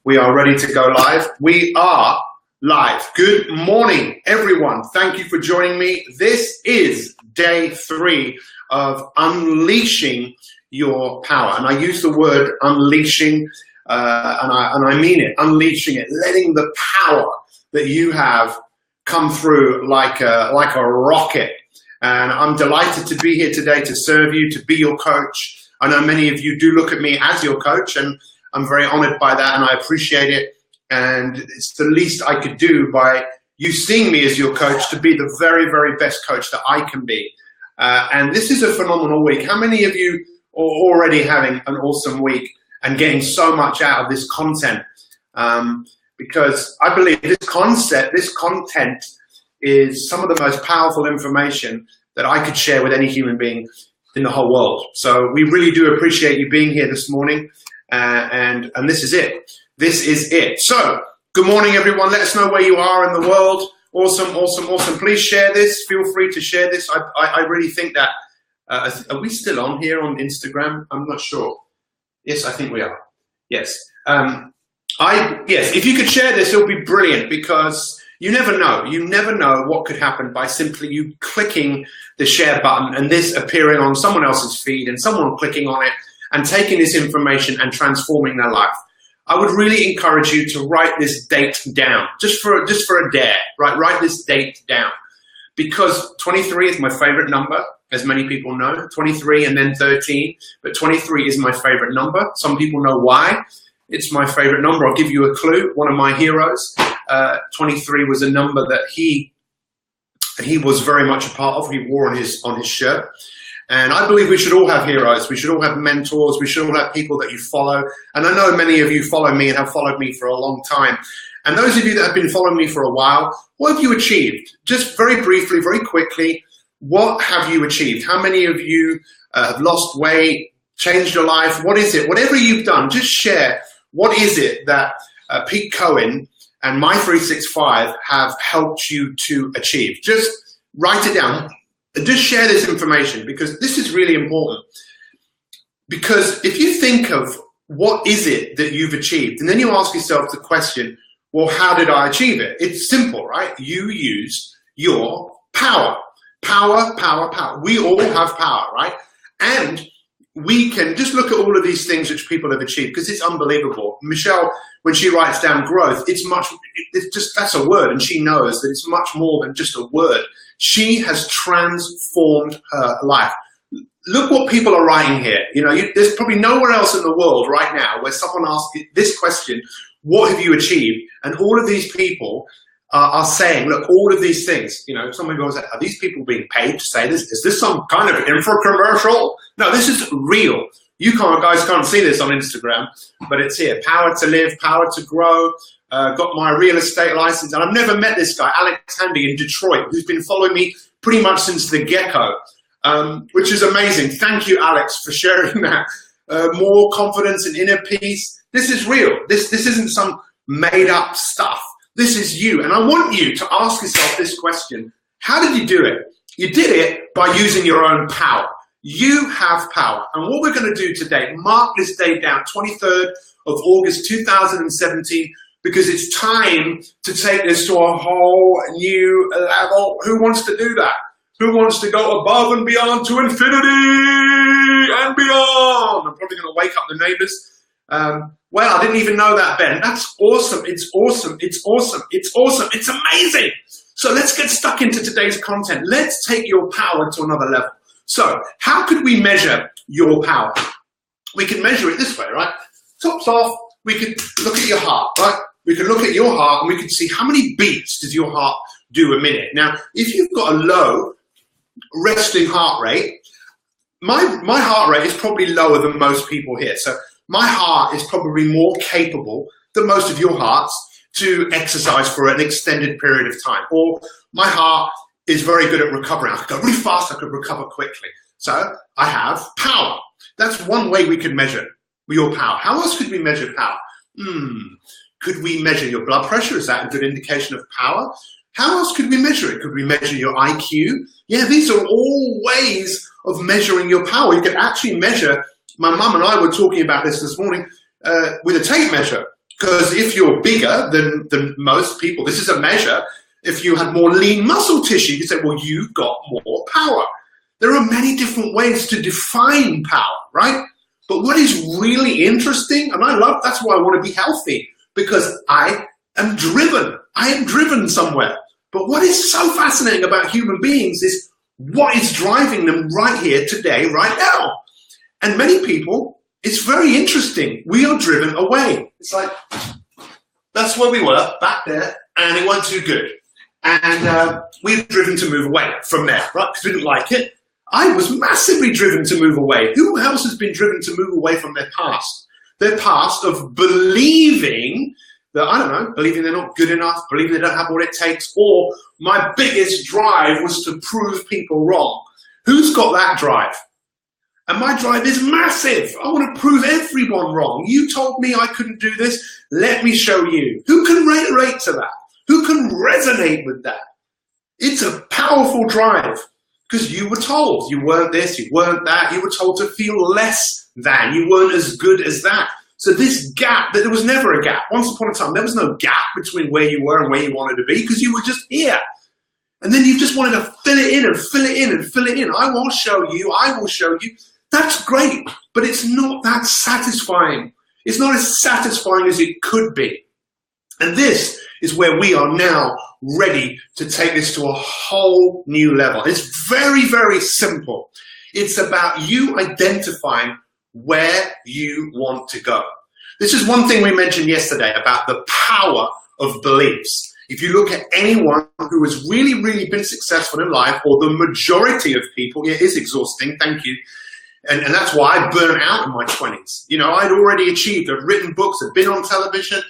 We are ready to go live. We are live. Good morning, everyone. Thank you for joining me. This is day 3 of unleashing your power. And I use the word unleashing, and I mean it, unleashing it, letting the power that you have come through like a rocket. And I'm delighted to be here today to serve you, to be your coach. I know many of you do look at me as your coach, and I'm very honored by that, and I appreciate it. And it's the least I could do by you seeing me as your coach to be the very, very best coach that I can be. And this is a phenomenal week. How many of you are already having an awesome week and getting so much out of this content? Because I believe this content is some of the most powerful information that I could share with any human being in the whole world. So we really do appreciate you being here this morning, and this is it. This is it. So good morning, everyone. Let us know where you are in the world. Awesome, awesome, awesome. Please share this. Feel free to share this. I really think that, are we still on here on Instagram? I'm not sure. Yes, I think we are. Yes. Yes, if you could share this, it'll be brilliant, because you never know. You never know what could happen by simply you clicking the share button and this appearing on someone else's feed and someone clicking on it and taking this information and transforming their life. I would really encourage you to write this date down, just for a dare, right? Write this date down, because 23 is my favorite number, as many people know. 23 and then 13, but 23 is my favorite number. Some people know why it's my favorite number. I'll give you a clue. One of my heroes, 23 was a number that he was very much a part of. He wore on his shirt. And I believe we should all have heroes. We should all have mentors. We should all have people that you follow. And I know many of you follow me and have followed me for a long time. And those of you that have been following me for a while, what have you achieved? Just very briefly, very quickly, what have you achieved? How many of you have lost weight, changed your life? What is it? Whatever you've done, just share. What is it that Pete Cohen and My365 have helped you to achieve? Just write it down. Just share this information, because this is really important. Because if you think of what is it that you've achieved, and then you ask yourself the question, well, how did I achieve it? It's simple, right? You used your power. Power, power, power. We all have power, right? And we can just look at all of these things which people have achieved, because it's unbelievable. Michelle, when she writes down growth, it's just, that's a word, and she knows that it's much more than just a word. She has transformed her life. Look what people are writing here. You know, there's probably nowhere else in the world right now where someone asks this question, what have you achieved? And all of these people are saying, look, all of these things, you know, someone goes, are these people being paid to say this? Is this some kind of infomercial? No, this is real. You guys can't see this on Instagram, but it's here. Power to live, power to grow. Got my real estate license. And I've never met this guy, Alex Handy in Detroit, who's been following me pretty much since the get-go, which is amazing. Thank you, Alex, for sharing that. More confidence and inner peace. This is real. This isn't some made-up stuff. This is you. And I want you to ask yourself this question. How did you do it? You did it by using your own power. You have power. And what we're going to do today, mark this day down, 23rd of August 2017, because it's time to take this to a whole new level. Who wants to do that? Who wants to go above and beyond to infinity and beyond? I'm probably going to wake up the neighbors. Well, I didn't even know that, Ben. That's awesome. It's awesome. It's awesome. It's awesome. It's amazing. So let's get stuck into today's content. Let's take your power to another level. So how could we measure your power? We can measure it this way, right? Tops off, we could look at your heart, right? We can look at your heart and we can see how many beats does your heart do a minute. Now, if you've got a low resting heart rate, my heart rate is probably lower than most people here. So my heart is probably more capable than most of your hearts to exercise for an extended period of time. Or my heart is very good at recovering. I could go really fast, I could recover quickly. So I have power. That's one way we could measure your power. How else could we measure power? Could we measure your blood pressure? Is that a good indication of power? How else could we measure it? Could we measure your IQ? Yeah, these are all ways of measuring your power. You could actually measure, my mum and I were talking about this morning, with a tape measure. Because if you're bigger than most people, this is a measure. If you had more lean muscle tissue, you say, well, you've got more power. There are many different ways to define power, right? But what is really interesting, and that's why I want to be healthy, because I am driven. I am driven somewhere. But what is so fascinating about human beings is what is driving them right here, today, right now. And many people, it's very interesting. We are driven away. It's like, that's where we were, back there, and it wasn't too good. And we're driven to move away from there, right? Because we didn't like it. I was massively driven to move away. Who else has been driven to move away from their past? Their past of believing that, I don't know, believing they're not good enough, believing they don't have what it takes, or my biggest drive was to prove people wrong. Who's got that drive? And my drive is massive. I want to prove everyone wrong. You told me I couldn't do this. Let me show you. Who can relate to that? Who can resonate with that? It's a powerful drive because you were told you weren't this, you weren't that. You were told to feel less than. You weren't as good as that. So this gap, there was never a gap. Once upon a time, there was no gap between where you were and where you wanted to be because you were just here. And then you just wanted to fill it in and fill it in and fill it in. I will show you. I will show you. That's great, but it's not that satisfying. It's not as satisfying as it could be. And this is where we are now ready to take this to a whole new level. It's very, very simple. It's about you identifying where you want to go. This is one thing we mentioned yesterday about the power of beliefs. If you look at anyone who has really, really been successful in life, or the majority of people, it is exhausting, thank you. And that's why I burnt out in my 20s. You know, I'd already achieved, I'd written books, I'd been on television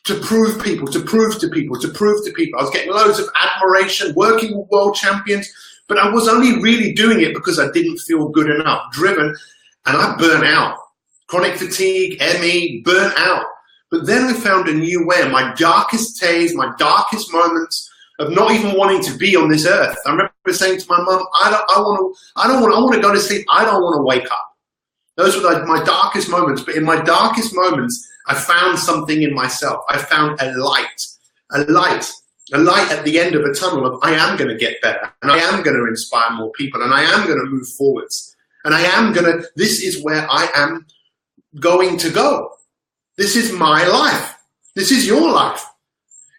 to prove people, to prove to people, to prove to people. I was getting loads of admiration, working with world champions, but I was only really doing it because I didn't feel good enough, driven, and I burnt out. Chronic fatigue, ME, burnt out. But then I found a new way. In my darkest days, my darkest moments of not even wanting to be on this earth, I remember saying to my mum, I want to go to sleep. I don't want to wake up. Those were like my darkest moments. But in my darkest moments, I found something in myself. I found a light at the end of a tunnel of I am going to get better, and I am going to inspire more people, and I am going to move forwards, and this is where I am going to go. This is my life. This is your life.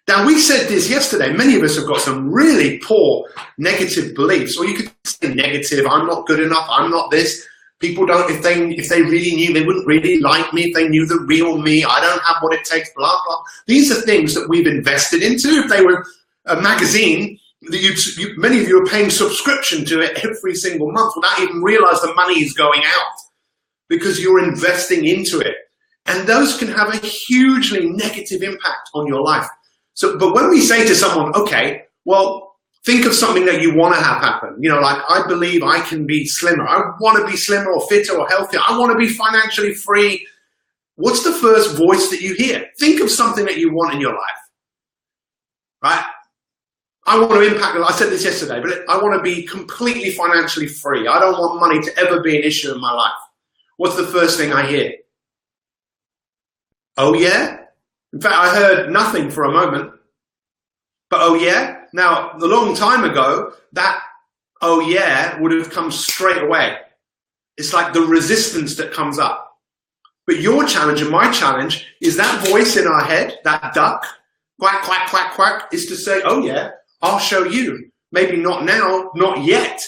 Now, we said this yesterday. Many of us have got some really poor negative beliefs, or you could say negative. I'm not good enough. I'm not this. People don't, if they really knew, they wouldn't really like me. If they knew the real me, I don't have what it takes, blah, blah. These are things that we've invested into. If they were a magazine, many of you are paying subscription to it every single month without even realize the money is going out because you're investing into it. And those can have a hugely negative impact on your life. So, but when we say to someone, okay, well, think of something that you want to have happen. You know, like, I believe I can be slimmer. I want to be slimmer or fitter or healthier. I want to be financially free. What's the first voice that you hear? Think of something that you want in your life, right? I want to impact, I said this yesterday, but I want to be completely financially free. I don't want money to ever be an issue in my life. What's the first thing I hear? Oh, yeah? In fact, I heard nothing for a moment. But oh, yeah? Now, a long time ago, that oh, yeah would have come straight away. It's like the resistance that comes up. But your challenge and my challenge is that voice in our head, that duck, quack, quack, quack, quack, is to say, oh, yeah, I'll show you. Maybe not now, not yet.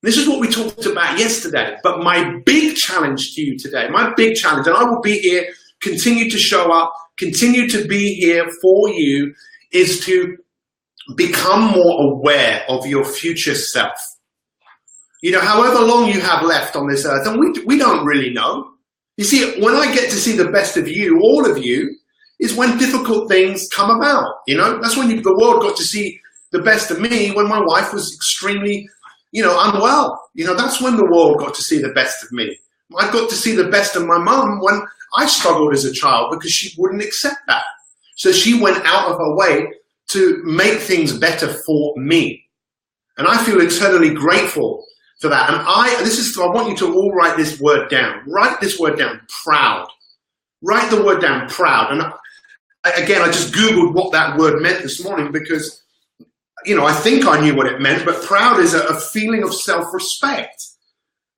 This is what we talked about yesterday. But my big challenge to you today, my big challenge, and I will be here, continue to show up, continue to be here for you, is to become more aware of your future self. You know, however long you have left on this earth, and we don't really know. You see, when I get to see the best of you, all of you, is when difficult things come about. You know, that's when the world got to see the best of me when my wife was extremely, unwell. You know, that's when the world got to see the best of me. I got to see the best of my mum when I struggled as a child because she wouldn't accept that. So she went out of her way to make things better for me. And I feel eternally grateful for that. And I want you to all write this word down. Write this word down, proud. Write the word down, proud. And again, I just Googled what that word meant this morning because, you know, I think I knew what it meant, but proud is a feeling of self-respect,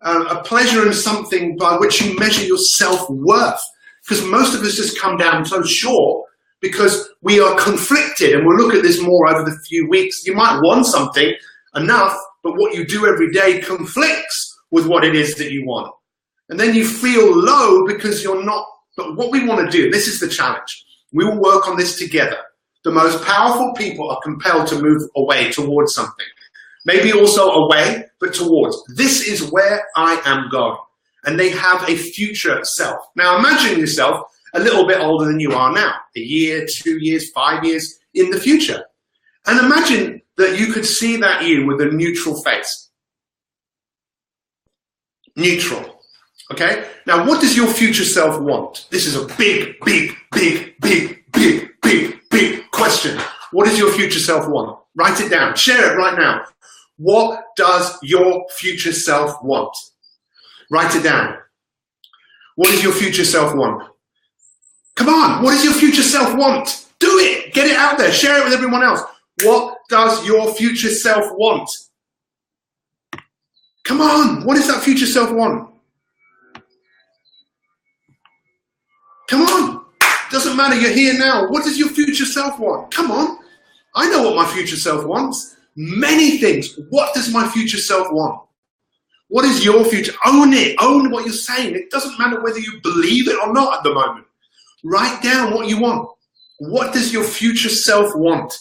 a pleasure in something by which you measure your self-worth. Because most of us just come down so short because we are conflicted, and we'll look at this more over the few weeks. You might want something enough, but what you do every day conflicts with what it is that you want. And then you feel low because you're not. But what we want to do, this is the challenge. We will work on this together. The most powerful people are compelled to move away towards something. Maybe also away, but towards. This is where I am going. And they have a future self. Now imagine yourself a little bit older than you are now. A year, 2 years, 5 years in the future. And imagine that you could see that you with a neutral face. Neutral. Okay? Now what does your future self want? This is a big, big, big, big, big, big, big question. What does your future self want? Write it down. Share it right now. What does your future self want? Write it down. What does your future self want? Come on, what does your future self want? Do it. Get it out there. Share it with everyone else. What does your future self want? Come on, what does that future self want? Come on. Doesn't matter, you're here now. What does your future self want? Come on. I know what my future self wants. Many things. What does my future self want? What is your future? Own it. Own what you're saying. It doesn't matter whether you believe it or not at the moment. Write down what you want. What does your future self want?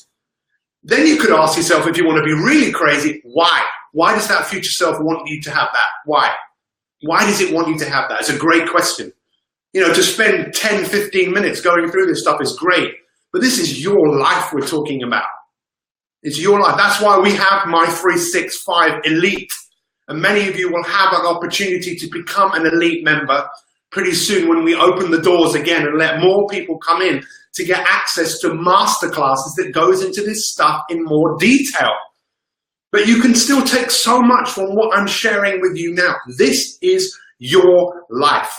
Then you could ask yourself, if you want to be really crazy, why? Why does that future self want you to have that? Why? Why does it want you to have that? It's a great question. You know, to spend 10, 15 minutes going through this stuff is great. But this is your life we're talking about. It's your life. That's why we have My 365 Elite. And many of you will have an opportunity to become an elite member pretty soon when we open the doors again and let more people come in to get access to masterclasses that goes into this stuff in more detail. But you can still take so much from what I'm sharing with you now. This is your life.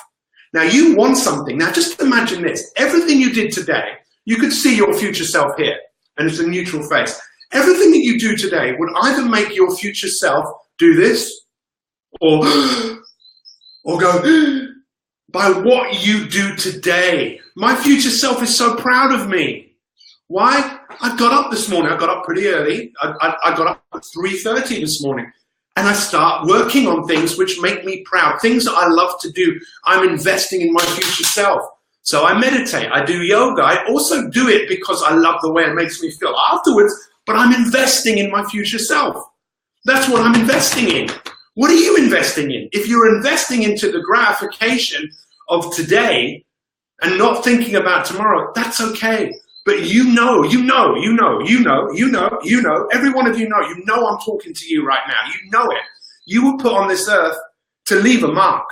Now you want something. Now just imagine this. Everything you did today, you could see your future self here, and it's a neutral face. Everything that you do today would either make your future self do this, or go, by what you do today. My future self is so proud of me. Why? I got up this morning. I got up pretty early. I got up at 3:30 this morning. And I start working on things which make me proud, things that I love to do. I'm investing in my future self. So I meditate, I do yoga. I also do it because I love the way it makes me feel afterwards, but I'm investing in my future self. That's what I'm investing in. What are you investing in? If you're investing into the gratification of today and not thinking about tomorrow, that's okay. But you know, every one of you know I'm talking to you right now. You know it. You were put on this earth to leave a mark.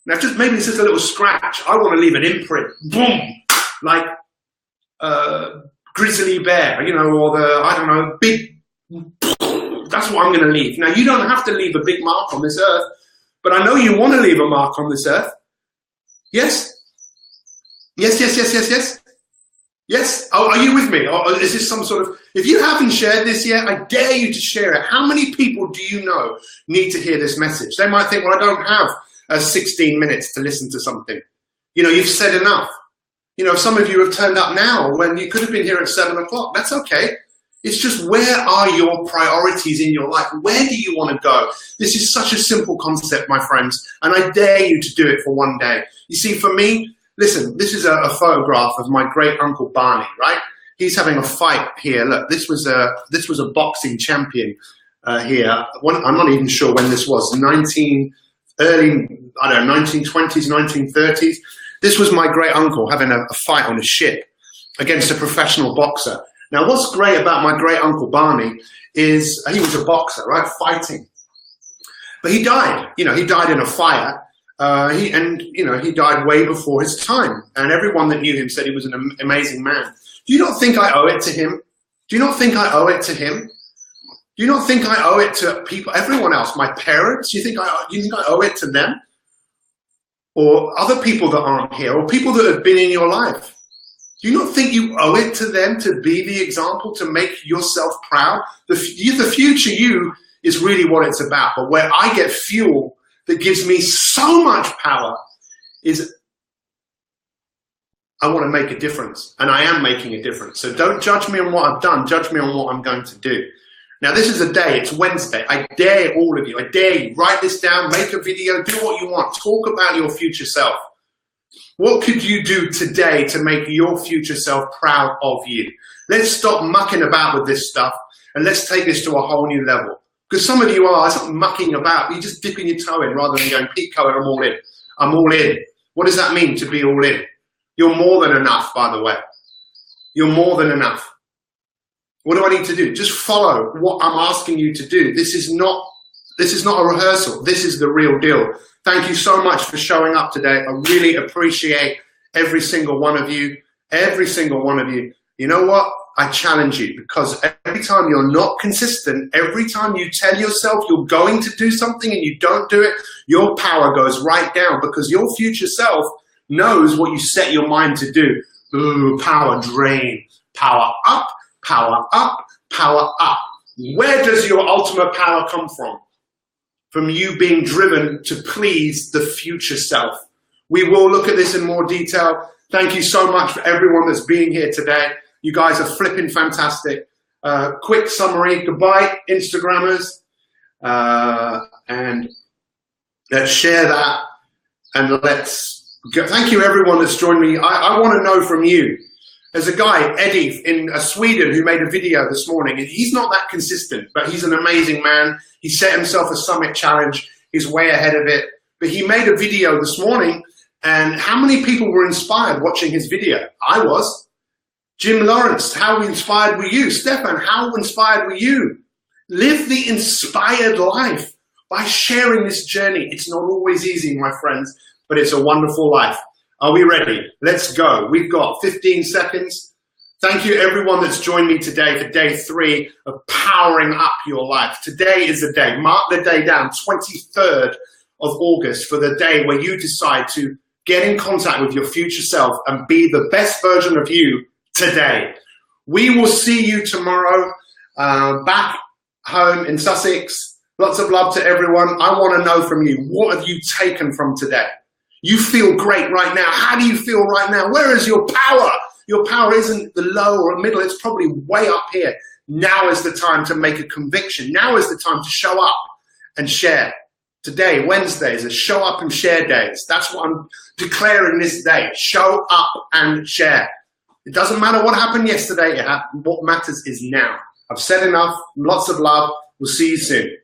Now, just maybe it's just a little scratch. I want to leave an imprint. Boom! Like grizzly bear, you know, or the, I don't know, big. That's what I'm going to leave. Now, you don't have to leave a big mark on this earth, but I know you want to leave a mark on this earth. Yes? Yes, yes, yes, yes, yes. Yes? Oh, are you with me? Or is this some sort of, if you haven't shared this yet, I dare you to share it. How many people do you know need to hear this message? They might think, well, I don't have 16 minutes to listen to something. You know, you've said enough. You know, some of you have turned up now when you could have been here at 7 o'clock. That's okay. It's just, where are your priorities in your life? Where do you want to go? This is such a simple concept, my friends, and I dare you to do it for one day. You see, for me, listen, this is a photograph of my great uncle Barney, right? He's having a fight here. Look, this was a boxing champion here. I'm not even sure when this was. Early 1920s, 1930s. This was my great uncle having a fight on a ship against a professional boxer. Now, what's great about my great uncle Barney is he was a boxer, right? Fighting. But he died. You know, he died in a fire. He died way before his time. And everyone that knew him said he was an amazing man. Do you not think I owe it to him? Do you not think I owe it to him? Do you not think I owe it to people, everyone else, my parents? You think I owe it to them? or other people that aren't here, or people that have been in your life? Do you not think you owe it to them to be the example, to make yourself proud? The future you is really what it's about. But where I get fuel that gives me so much power is I want to make a difference, and I am making a difference. So don't judge me on what I've done, judge me on what I'm going to do. Now this is a day, it's Wednesday. I dare all of you, I dare you, write this down, make a video, do what you want, talk about your future self. What could you do today to make your future self proud of you? Let's stop mucking about with this stuff and let's take this to a whole new level. Because some of you are, it's not mucking about, you're just dipping your toe in rather than going, Pete Cohen, I'm all in. I'm all in. What does that mean to be all in? You're more than enough, by the way. You're more than enough. What do I need to do? Just follow what I'm asking you to do. This is not a rehearsal. This is the real deal. Thank you so much for showing up today. I really appreciate every single one of you. Every single one of you. You know what? I challenge you, because every time you're not consistent, every time you tell yourself you're going to do something and you don't do it, your power goes right down, because your future self knows what you set your mind to do. Ooh, power drain. Power up, power up, power up. Where does your ultimate power come from? From you being driven to please the future self. We will look at this in more detail. Thank you so much for everyone that's being here today. You guys are flipping fantastic. Quick summary. Goodbye, Instagrammers. And let's share that. And let's go. Thank you, everyone that's joined me. I want to know from you. There's a guy, Eddie, in Sweden, who made a video this morning. And he's not that consistent, but he's an amazing man. He set himself a summit challenge. He's way ahead of it. But he made a video this morning. And how many people were inspired watching his video? I was. Jim Lawrence, how inspired were you? Stefan, how inspired were you? Live the inspired life by sharing this journey. It's not always easy, my friends, but it's a wonderful life. Are we ready? Let's go. We've got 15 seconds. Thank you, everyone that's joined me today for day 3 of powering up your life. Today is the day. Mark the day down, 23rd of August, for the day where you decide to get in contact with your future self and be the best version of you today. We will see you tomorrow back home in Sussex. Lots of love to everyone. I want to know from you, what have you taken from today? You feel great right now. How do you feel right now? Where is your power? Your power isn't the low or middle. It's probably way up here. Now is the time to make a conviction. Now is the time to show up and share. Today, Wednesday, is a show up and share days. That's what I'm declaring this day. Show up and share. It doesn't matter what happened yesterday. What matters is now. I've said enough. Lots of love. We'll see you soon.